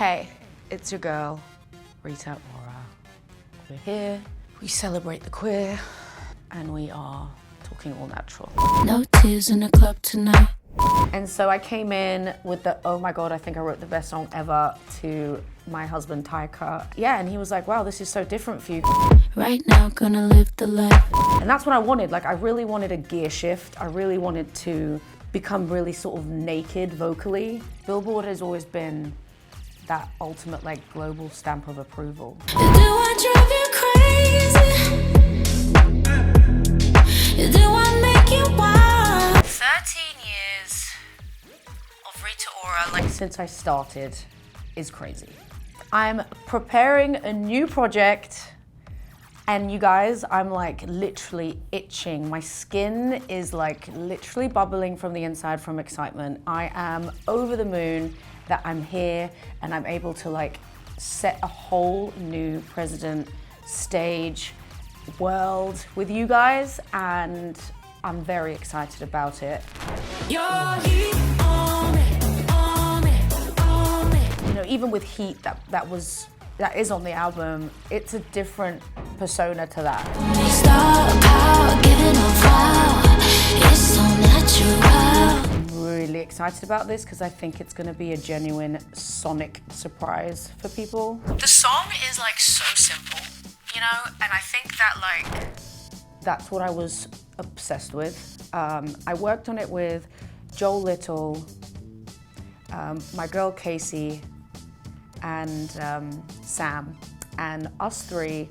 Hey, it's your girl, Rita Ora. We're here, we celebrate the queer, and we are talking all natural. No tears in the club tonight. And so I came in with the, oh my God, I think I wrote the best song ever to my husband, Taika. Yeah, and he was like, wow, this is so different for you. Right now, gonna live the life. And that's what I wanted. Like, I really wanted a gear shift. I really wanted to become really sort of naked vocally. Billboard has always been that ultimate, like, global stamp of approval. Do I drive you crazy? Do I make you wild? 13 years of Rita Ora, like, since I started, is crazy. I'm preparing a new project, and you guys, I'm like literally itching. My skin is like literally bubbling from the inside from excitement. I am over the moon that I'm here and I'm able to like set a whole new precedent, stage, world with you guys, and I'm very excited about it. Your heat on me, on me, on me. You know, even with Heat, that is on the album, it's a different persona to that. Star power, giving off wow. It's so natural. I'm really excited about this because I think it's going to be a genuine sonic surprise for people. The song is like so simple, you know, and I think that like that's what I was obsessed with. I worked on it with Joel Little, my girl Casey, and Sam, and us three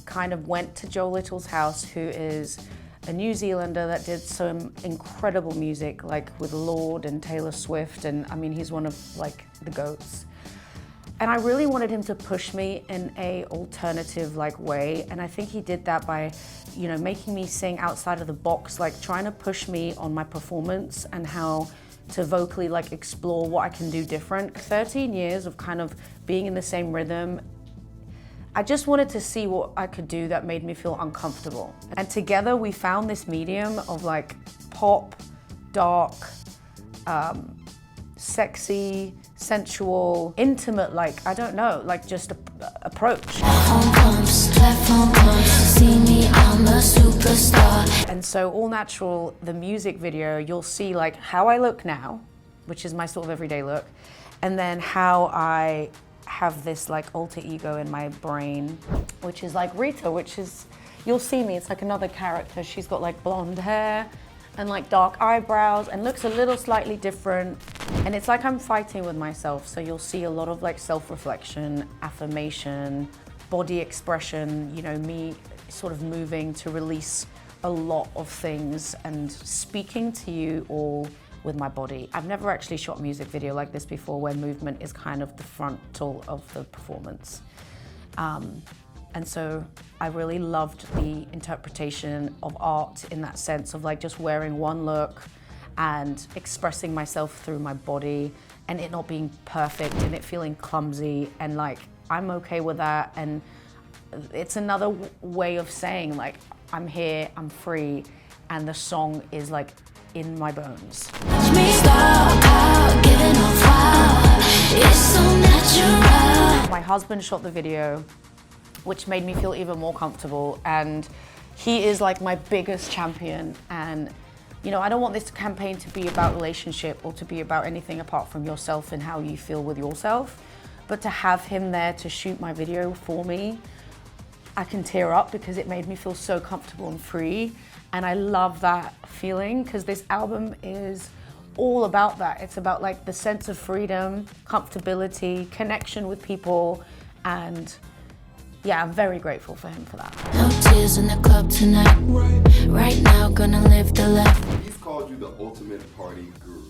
kind of went to Joel Little's house, who is a New Zealander that did some incredible music, like with Lorde and Taylor Swift, and I mean, he's one of like the GOATs. And I really wanted him to push me in a alternative like way, and I think he did that by, you know, making me sing outside of the box, like trying to push me on my performance and how to vocally like explore what I can do different. 13 years of kind of being in the same rhythm. I just wanted to see what I could do that made me feel uncomfortable. And together we found this medium of like pop, dark, sexy, sensual, intimate, like, I don't know, like just approach. Platform pumps, see me, I'm a superstar. And so All Natural, the music video, you'll see like how I look now, which is my sort of everyday look, and then how I have this like alter ego in my brain, which is like Rita, which is, you'll see me, it's like another character. She's got like blonde hair and like dark eyebrows and looks a little slightly different. And it's like I'm fighting with myself. So you'll see a lot of like self-reflection, affirmation, body expression, you know, me sort of moving to release a lot of things and speaking to you all with my body. I've never actually shot a music video like this before, where movement is kind of the frontal of the performance. And so I really loved the interpretation of art in that sense of like just wearing one look and expressing myself through my body, and it not being perfect and it feeling clumsy, and like I'm okay with that. And it's another way of saying like I'm here, I'm free, and the song is like in my bones. Watch me star power, giving off wow. It's so natural. My husband shot the video, which made me feel even more comfortable, and he is like my biggest champion. And you know, I don't want this campaign to be about relationship or to be about anything apart from yourself and how you feel with yourself, but to have him there to shoot my video for me, I can tear up because it made me feel so comfortable and free. And I love that feeling because this album is all about that. It's about like the sense of freedom, comfortability, connection with people, and yeah, I'm very grateful for him for that. No tears in the club tonight. Right now, gonna live the life. He's called you the ultimate party guru.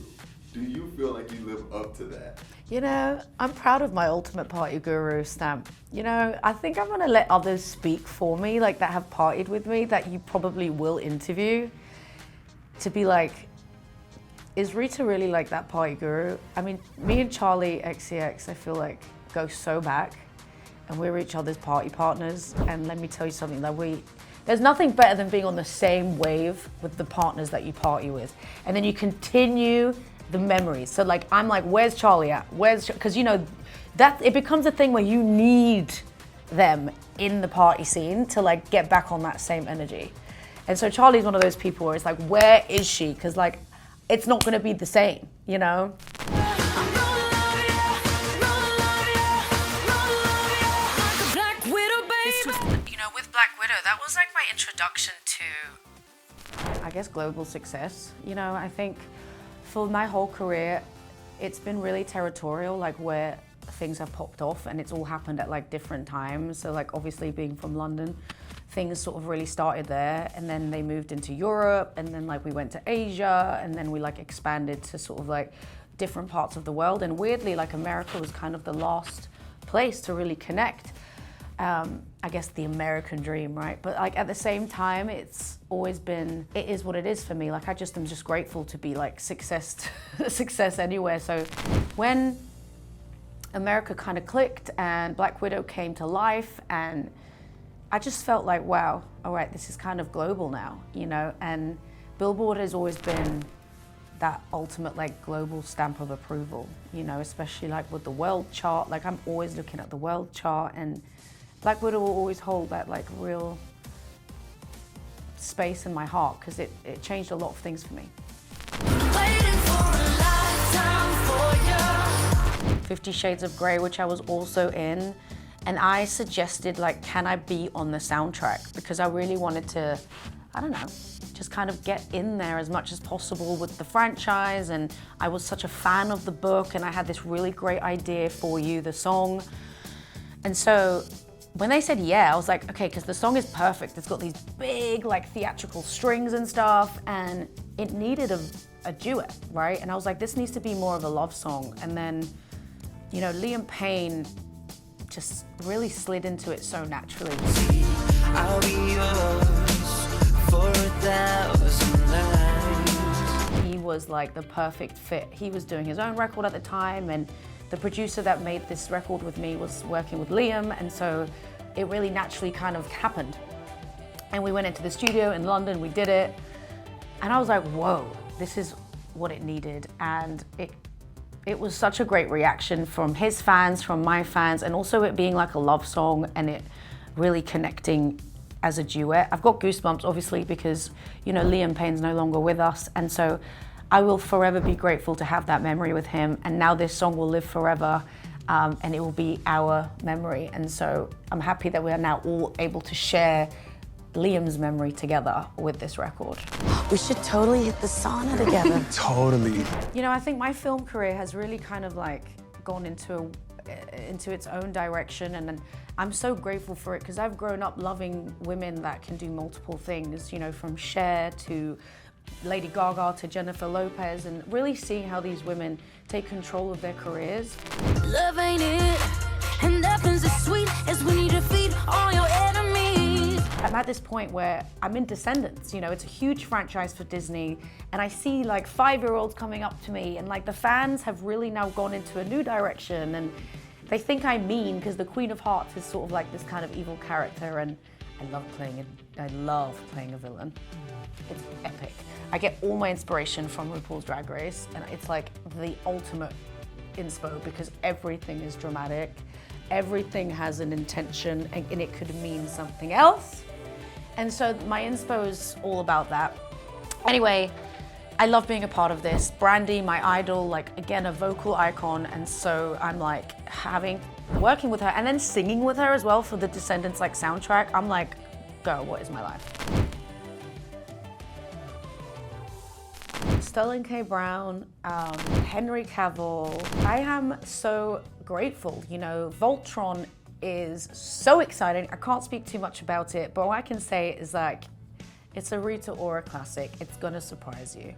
Do you feel like you live up to that? You know, I'm proud of my ultimate party guru stamp. You know, I think I'm gonna let others speak for me, like that have partied with me, that you probably will interview, to be like, is Rita really like that party guru? I mean, me and Charli XCX, I feel like, go so back, and we're each other's party partners. And let me tell you something, that there's nothing better than being on the same wave with the partners that you party with. And then you continue the memories. So like, I'm like, where's Charli at? Because you know, that it becomes a thing where you need them in the party scene to like get back on that same energy. And so Charli's one of those people where it's like, where is she? Because like, it's not gonna be the same, you know? With Black Widow, that was like my introduction to, I guess, global success. You know, I think for my whole career, it's been really territorial, like where things have popped off, and it's all happened at like different times. So like obviously being from London, things sort of really started there, and then they moved into Europe, and then like we went to Asia, and then we like expanded to sort of like different parts of the world. And weirdly, like America was kind of the last place to really connect. I guess the American dream, right? But like at the same time, it's always been, it is what it is for me. Like I just am just grateful to be like success anywhere. So when America kind of clicked and Black Widow came to life, and I just felt like, wow, all right, this is kind of global now, you know? And Billboard has always been that ultimate like global stamp of approval, you know, especially like with the world chart. Like I'm always looking at the world chart, and Black Widow will always hold that like real space in my heart because it changed a lot of things for me. 50 Shades of Grey, which I was also in, and I suggested like, can I be on the soundtrack? Because I really wanted to, I don't know, just kind of get in there as much as possible with the franchise. And I was such a fan of the book, and I had this really great idea for You, the song. And so when they said yeah, I was like, okay, because the song is perfect. It's got these big like theatrical strings and stuff, and it needed a duet, right? And I was like, this needs to be more of a love song. And then, you know, Liam Payne just really slid into it so naturally. I'll be yours for 1,000 lives. He was like the perfect fit. He was doing his own record at the time, and the producer that made this record with me was working with Liam, and so it really naturally kind of happened. And we went into the studio in London, we did it, and I was like, whoa, this is what it needed. And it was such a great reaction from his fans, from my fans, and also it being like a love song and it really connecting as a duet. I've got goosebumps, obviously, because, you know, Liam Payne's no longer with us, and so I will forever be grateful to have that memory with him. And now this song will live forever, and it will be our memory. And so I'm happy that we are now all able to share Liam's memory together with this record. We should totally hit the sauna together. Totally. You know, I think my film career has really kind of like gone into its own direction, and I'm so grateful for it because I've grown up loving women that can do multiple things, you know, from Cher to Lady Gaga to Jennifer Lopez, and really seeing how these women take control of their careers. Love ain't it, and nothing's as sweet as when you defeat all your enemies. I'm at this point where I'm in Descendants, you know, it's a huge franchise for Disney, and I see like 5-year-olds coming up to me, and like the fans have really now gone into a new direction, and they think I'm mean because the Queen of Hearts is sort of like this kind of evil character, and I love playing a villain. It's epic. I get all my inspiration from RuPaul's Drag Race, and it's like the ultimate inspo because everything is dramatic, everything has an intention, and it could mean something else. And so my inspo is all about that. Anyway, I love being a part of this. Brandy, my idol, like again, a vocal icon, and so I'm like working with her and then singing with her as well for the Descendants like soundtrack. I'm like, girl, what is my life? Sterling K. Brown, Henry Cavill. I am so grateful. You know, Voltron is so exciting. I can't speak too much about it, but what I can say is like, it's a Rita Ora classic. It's gonna surprise you.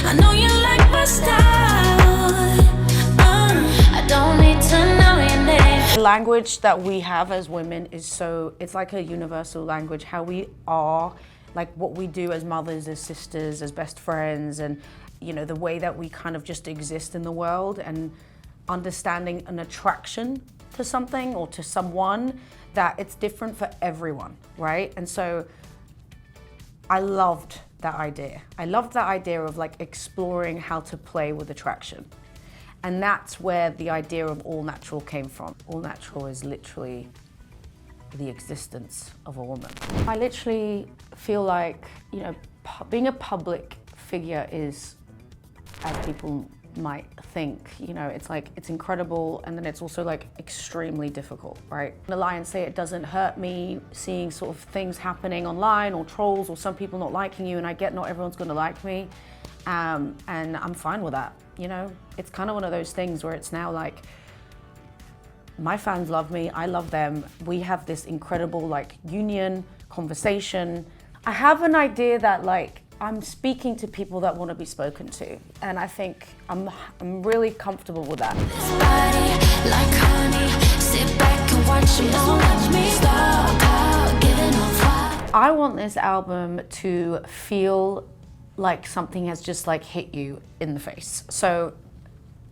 I know you like my style. I don't need to know your name. The language that we have as women is it's like a universal language, how we are, like what we do as mothers, as sisters, as best friends, and you know, the way that we kind of just exist in the world, and understanding an attraction to something or to someone, that it's different for everyone, right? And so I loved that idea. I loved that idea of like exploring how to play with attraction. And that's where the idea of all natural came from. All natural is literally the existence of a woman. I literally feel like, you know, being a public figure is, as people might think, you know, it's like, it's incredible, and then it's also like extremely difficult, right? The lie and say it doesn't hurt me seeing sort of things happening online or trolls or some people not liking you, and I get not everyone's gonna like me, and I'm fine with that, you know? It's kind of one of those things where it's now like, my fans love me, I love them, we have this incredible like union, conversation. I have an idea that like, I'm speaking to people that want to be spoken to, and I think I'm really comfortable with that. This body like honey, sit back and watch me, don't watch me start out giving off fire. I want this album to feel like something has just like hit you in the face. So,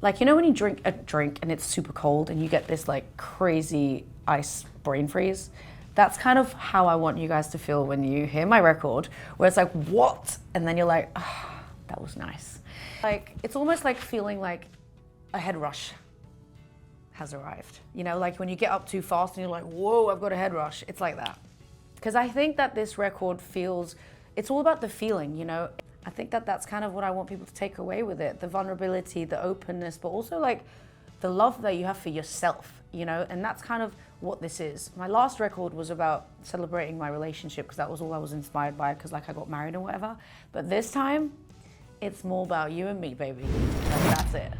like, you know when you drink a drink and it's super cold and you get this like crazy ice brain freeze? That's kind of how I want you guys to feel when you hear my record, where it's like, what? And then you're like, oh, that was nice. Like, it's almost like feeling like a head rush has arrived. You know, like when you get up too fast and you're like, whoa, I've got a head rush. It's like that. Because I think that this record feels, it's all about the feeling, you know? I think that that's kind of what I want people to take away with it. The vulnerability, the openness, but also like the love that you have for yourself, you know? And that's kind of what this is. My last record was about celebrating my relationship because that was all I was inspired by, because like I got married and whatever. But this time, it's more about you and me, baby. Like, that's it.